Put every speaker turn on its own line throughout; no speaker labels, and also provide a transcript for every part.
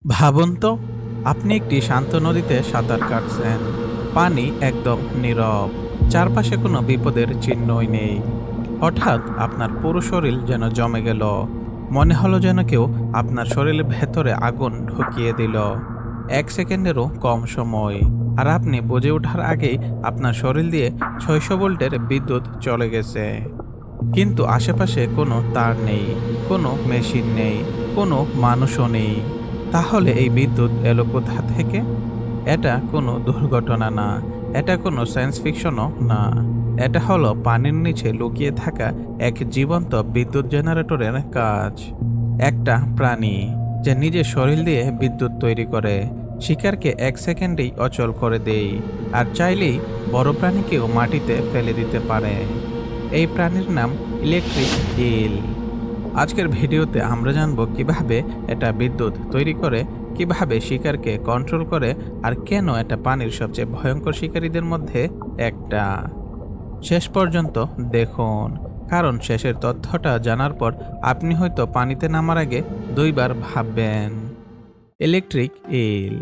ভাবুন তো, আপনি একটি শান্ত নদীতে সাঁতার কাটছেন। পানি একদম নীরব, চারপাশে কোনো বিপদের চিহ্নই নেই। হঠাৎ আপনার পুরো শরীর যেন জমে গেল। মনে হলো যেন কেউ আপনার শরীরের ভেতরে আগুন ঢুকিয়ে দিল। 1 সেকেন্ডেরও কম সময়, আর আপনি বুঝে ওঠার আগেই আপনার শরীর দিয়ে 600 ভোল্টের বিদ্যুৎ চলে গেছে। কিন্তু আশেপাশে কোনো তার নেই, কোনো মেশিন নেই, কোনো মানুষও নেই। তাহলে এই বিদ্যুৎ এলো কোথা থেকে? এটা কোনো দুর্ঘটনা না, এটা কোনো সায়েন্স ফিকশনও না। এটা হলো পানির নিচে লুকিয়ে থাকা এক জীবন্ত বিদ্যুৎ জেনারেটরের কাজ। একটা প্রাণী যে নিজের শরীর দিয়ে বিদ্যুৎ তৈরি করে, শিকারকে 1 সেকেন্ডেই অচল করে দেয়, আর চাইলেই বড় প্রাণীকেও মাটিতে ফেলে দিতে পারে। এই প্রাণীর নাম ইলেকট্রিক ইল। আজকের ভিডিওতে আমরা জানব কিভাবে এটা বিদ্যুৎ তৈরি করে, কিভাবে শিকারকে কন্ট্রোল করে, আর কেন এটা পানির সবচেয়ে ভয়ঙ্কর শিকারীদের মধ্যে একটা। শেষ পর্যন্ত দেখুন, কারণ শেষের তথ্যটা জানার পর আপনি হয়তো পানিতে নামার আগে 2বার ভাববেন। ইলেকট্রিক ইল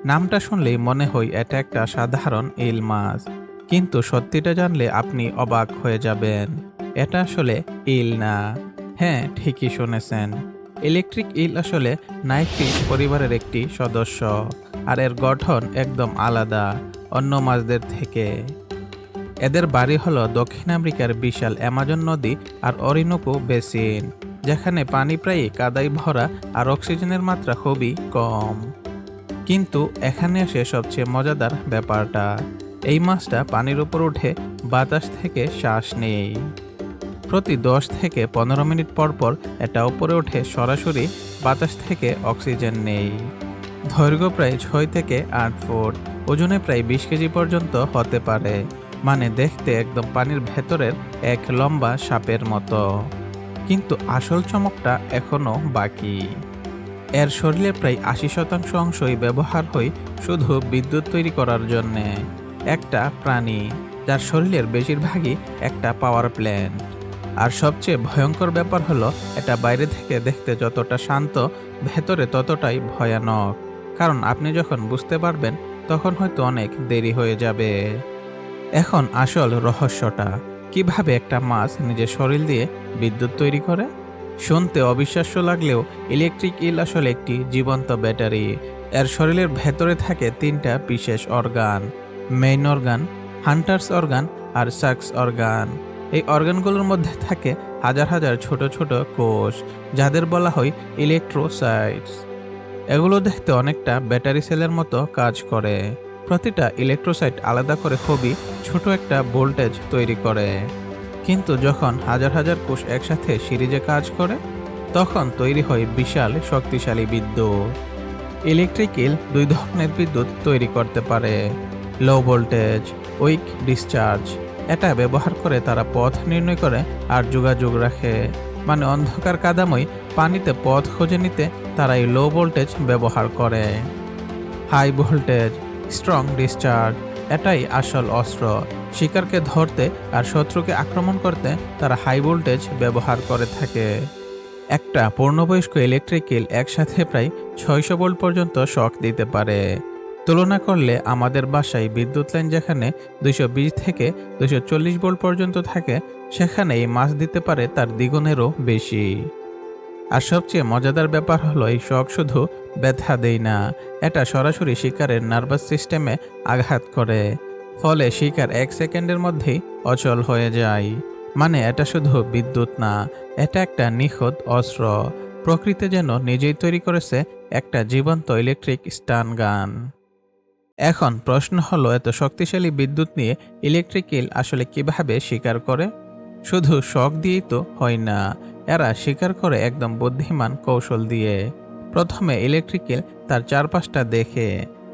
নামটা শুনলেই মনে হয় এটা একটা সাধারণ ইল মাছ, কিন্তু সত্যিটা জানলে আপনি অবাক হয়ে যাবেন। এটা আসলে ইল না। হ্যাঁ, ঠিকই শুনেছেন। ইলেকট্রিক ইল আসলে নাইফিশ পরিবারের একটি সদস্য, আর এর গঠন একদম আলাদা অন্য মাছদের থেকে। এদের বাড়ি হলো দক্ষিণ আমেরিকার বিশাল অ্যামাজন নদী আর অরিনোকো বেসিন, যেখানে পানি প্রায় কাদায় ভরা আর অক্সিজেনের মাত্রা খুবই কম। কিন্তু এখানে আসে সবচেয়ে মজাদার ব্যাপারটা, এই মাছটা পানির উপর উঠে বাতাস থেকে শ্বাস নেই। প্রতি 10 থেকে 15 মিনিট পর পর এটা উপরে উঠে সরাসরি বাতাস থেকে অক্সিজেন নেই। দৈর্ঘ্য প্রায় 6 থেকে 8 ফুট, ওজনে প্রায় 20 কেজি পর্যন্ত হতে পারে। মানে দেখতে একদম পানির ভেতরের এক লম্বা সাপের মতো। কিন্তু আসল চমকটা এখনো বাকি। এর শরীরের প্রায় 80% অংশই ব্যবহার হয় শুধু বিদ্যুৎ তৈরি করার জন্যে। একটা প্রাণী যার শরীরের বেশিরভাগই একটা পাওয়ার প্ল্যান্ট। আর সবচেয়ে ভয়ঙ্কর ব্যাপার হলো, এটা বাইরে থেকে দেখতে যতটা শান্ত, ভেতরে ততটাই ভয়ানক। কারণ আপনি যখন বুঝতে পারবেন, তখন হয়তো অনেক দেরি হয়ে যাবে। এখন আসল রহস্যটা, কিভাবে একটা মাছ নিজের শরীর দিয়ে বিদ্যুৎ তৈরি করে। শুনতে অবিশ্বাস্য লাগলেও ইলেকট্রিক ইল আসলে একটি জীবন্ত ব্যাটারি। এর শরীরের ভেতরে থাকে 3টা বিশেষ organ: main organ, Hunter's organ আর সাক্স অর্গান। এই অর্গানগুলোর মধ্যে থাকে হাজার হাজার ছোট ছোট কোষ, যাদের বলা হয় ইলেকট্রোসাইটস। এগুলো দেখতে অনেকটা ব্যাটারি সেলের মতো কাজ করে। প্রতিটা ইলেকট্রোসাইট আলাদা করে খুবই ছোট একটা ভোল্টেজ তৈরি করে। কিন্তু যখন হাজার হাজার কোষ একসাথে সিরিজে কাজ করে, তখন তৈরি হয় বিশাল শক্তিশালী বিদ্যুৎ। ইলেকট্রিক ইল 2 ধরনের বিদ্যুৎ তৈরি করতে পারে: লো ভোল্টেজ, উইক ডিসচার্জ। এটা ব্যবহার করে তারা পথ নির্ণয় করে আর যোগাযোগ রাখে। মানে অন্ধকার কাদাময় পানিতে পথ খুঁজে নিতে তারা এই লো ভোল্টেজ ব্যবহার করে। হাই ভোল্টেজ, স্ট্রং ডিসচার্জ, এটাই আসল অস্ত্র। শিকারকে ধরতে আর শত্রুকে আক্রমণ করতে তারা হাই ভোল্টেজ ব্যবহার করে থাকে। একটা পূর্ণবয়স্ক ইলেকট্রিক ইল একসাথে প্রায় 600 ভোল্ট পর্যন্ত শক দিতে পারে। তুলনা করলে আমাদের বাসায় বিদ্যুৎ লাইন যেখানে 220 থেকে 240 ভোল্ট পর্যন্ত থাকে, সেখানে এই মাছ দিতে পারে তার দ্বিগুণেরও বেশি। আর সবচেয়ে মজাদার ব্যাপার হলো, এই শক শুধু ব্যথা দেয় না, এটা সরাসরি শিকারের নার্ভাস সিস্টেমে আঘাত করে। ফলে শিকার 1 সেকেন্ডের মধ্যেই অচল হয়ে যায়। মানে এটা শুধু বিদ্যুৎ না, এটা একটা নিখুঁত অস্ত্র। প্রকৃতি যেন নিজেই তৈরি করেছে একটা জীবন্ত ইলেকট্রিক স্টান গান। এখন প্রশ্ন হলো, এত শক্তিশালী বিদ্যুৎ নিয়ে ইলেকট্রিক ইল আসলে কিভাবে শিকার করে? শুধু শক দিয়েই তো হয় না, এরা শিকার করে একদম বুদ্ধিমান কৌশল দিয়ে। প্রথমে ইলেকট্রিক ইল তার চারপাশটা দেখে,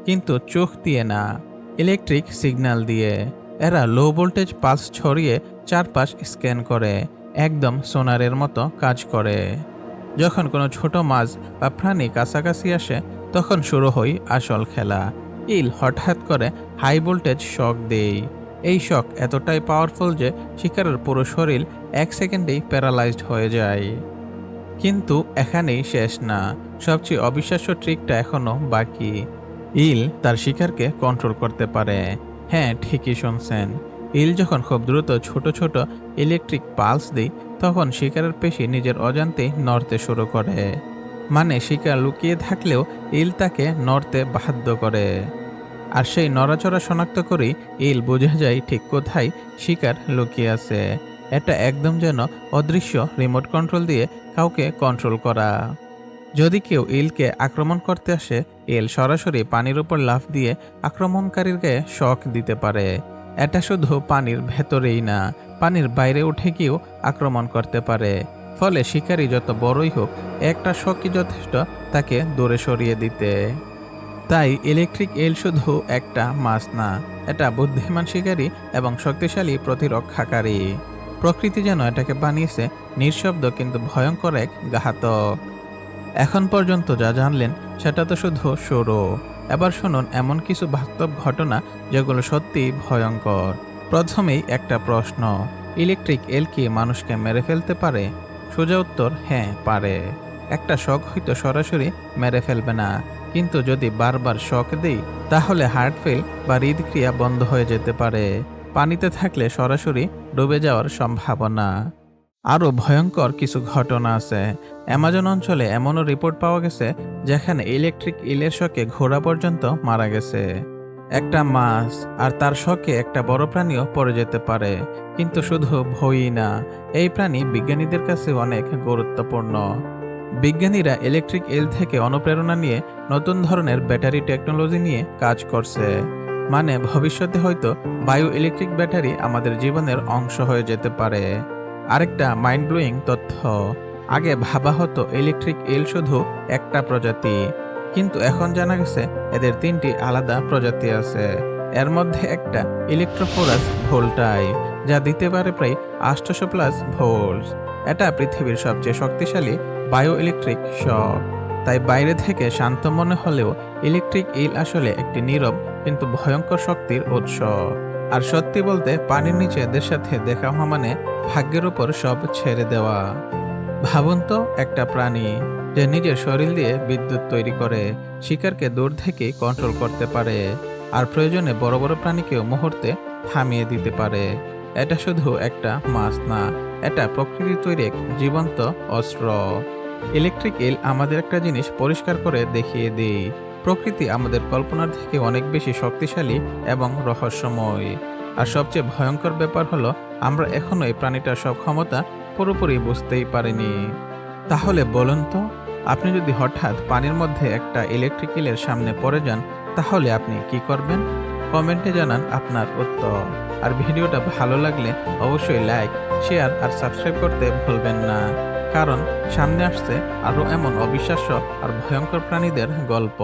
কিন্তু চোখ দিয়ে না, ইলেকট্রিক সিগন্যাল দিয়ে। এরা লো ভোল্টেজ পালস ছড়িয়ে চারপাশ স্ক্যান করে, একদম সোনারের মতো কাজ করে। যখন কোনো ছোট মাছ বা প্রাণী কাছাকাছি আসে, তখন শুরু হয় আসল খেলা। ইল হঠাৎ করে হাই ভোল্টেজ শক দেয়। এই শক এতটাই পাওয়ারফুল যে শিকারের পুরো শরীর 1 সেকেন্ডেই প্যারালাইজড হয়ে যায়। কিন্তু এখানেই শেষ না। সবচেয়ে অবিশ্বাস্য ট্রিকটা এখনো বাকি। ইল তার শিকারকে কন্ট্রোল করতে পারে। হ্যাঁ, ঠিকই শুনছেন। ইল যখন খুব দ্রুত ছোট ছোট ইলেকট্রিক পালস দেয়, তখন শিকারের পেশি নিজের অজান্তেই নড়তে শুরু করে। মানে শিকার লুকিয়ে থাকলেও ইল তাকে নড়তে বাধ্য করে। আর সেই নড়াচড়া শনাক্ত করেই ইল বোঝা যায় ঠিক কোথায় শিকার লুকিয়ে আছে। এটা একদম যেন অদৃশ্য রিমোট কন্ট্রোল দিয়ে কাউকে কন্ট্রোল করা। যদি কেউ ইলকে আক্রমণ করতে আসে, ইল সরাসরি পানির উপর লাফ দিয়ে আক্রমণকারীর গায়ে শক দিতে পারে। এটা শুধু পানির ভেতরেই না, পানির বাইরে উঠে গিয়েও আক্রমণ করতে পারে। ফলে শিকারী যত বড়ই হোক, একটা শকই যথেষ্ট তাকে দূরে সরিয়ে দিতে। তাই ইলেকট্রিক ইল শুধু একটা মাছ না, এটা বুদ্ধিমান শিকারী এবং শক্তিশালী প্রতিরক্ষাকারী। প্রকৃতি যেন এটাকে বানিয়েছে নিঃশব্দ কিন্তু ভয়ঙ্কর এক ঘাতক। এখন পর্যন্ত যা জানলেন সেটা তো শুধু শুরু। এবার শুনুন এমন কিছু বাস্তব ঘটনা যেগুলো সত্যিই ভয়ঙ্কর। প্রথমেই একটা প্রশ্ন, ইলেকট্রিক এল কি মানুষকে মেরে ফেলতে পারে? সোজা উত্তর, হ্যাঁ পারে। একটা শক হয়তো সরাসরি মেরে ফেলবে না, কিন্তু যদি বারবার শক দেই তাহলে হার্ট ফেল বা হৃদক্রিয়া বন্ধ হয়ে যেতে পারে। পানিতে থাকলে সরাসরি ডুবে যাওয়ার সম্ভাবনা। আরও ভয়ঙ্কর কিছু ঘটনা আছে। অ্যামাজন অঞ্চলে এমনও রিপোর্ট পাওয়া গেছে যেখানে ইলেকট্রিক ইলের শকে ঘোড়া পর্যন্ত মারা গেছে। একটা মাছ আর তার শকে একটা বড় প্রাণীও পড়ে যেতে পারে। কিন্তু শুধু ভয়ই না, এই প্রাণী বিজ্ঞানীদের কাছে অনেক গুরুত্বপূর্ণ। বিজ্ঞানীরা ইলেকট্রিক ইল থেকে অনুপ্রেরণা নিয়ে নতুন ধরনের ব্যাটারি টেকনোলজি নিয়ে কাজ করছে। মানে ভবিষ্যতে হয়তো বায়ো ইলেকট্রিক ব্যাটারি আমাদের জীবনের অংশ হয়ে যেতে পারে। আরেকটা মাইন্ড ব্লোয়িং তথ্য, আগে ভাবা হতো ইলেকট্রিক ইল শুধু একটা প্রজাতি, কিন্তু এখন জানা গেছে এদের 3টি আলাদা প্রজাতি আছে। এর মধ্যে একটা ইলেকট্রোফোরাস ভোল্টাই, যা দিতে পারে প্রায় 800 প্লাস ভোল্ট। এটা পৃথিবীর সবচেয়ে শক্তিশালী বায়ো ইলেকট্রিক শক। তাই বাইরে থেকে শান্ত মনে হলেও ইলেকট্রিক ইল আসলে একটি নীরব কিন্তু ভয়ঙ্কর শক্তির উৎস। আর সত্যি বলতে পানির নিচে এদের সাথে দেখা হওয়া মানে ভাগ্যের উপর সব ছেড়ে দেওয়া। ভাবুন তো, একটা প্রাণী যে নিজের শরীর দিয়ে বিদ্যুৎ তৈরি করে, শিকারকে দূর থেকে কন্ট্রোল করতে পারে, আর প্রয়োজনে বড় বড় প্রাণীকেও মুহূর্তে থামিয়ে দিতে পারে। এটা শুধু একটা মাছ না, এটা প্রকৃতির তৈরি এক জীবন্ত অস্ত্র। ইলেকট্রিক ইল আমাদের একটা জিনিস পরিষ্কার করে দেখিয়ে দেয়, প্রকৃতি আমাদের কল্পনার থেকে অনেক বেশি শক্তিশালী এবং রহস্যময়। আর সবচেয়ে ভয়ঙ্কর ব্যাপার হলো আমরা এখনো এই প্রাণীটার সব ক্ষমতা পুরোপুরি বুঝতেই পারিনি। তাহলে বলুন তো, আপনি যদি হঠাৎ পানির মধ্যে একটা ইলেকট্রিক ইলের সামনে পড়ে যান, তাহলে আপনি কি করবেন? কমেন্টে জানান আপনার উত্তর। আর ভিডিওটা ভালো লাগলে অবশ্যই লাইক, শেয়ার আর সাবস্ক্রাইব করতে ভুলবেন না। কারণ সামনে আসছে আরও এমন অবিশ্বাস্য আর ভয়ঙ্কর প্রাণীদের গল্প।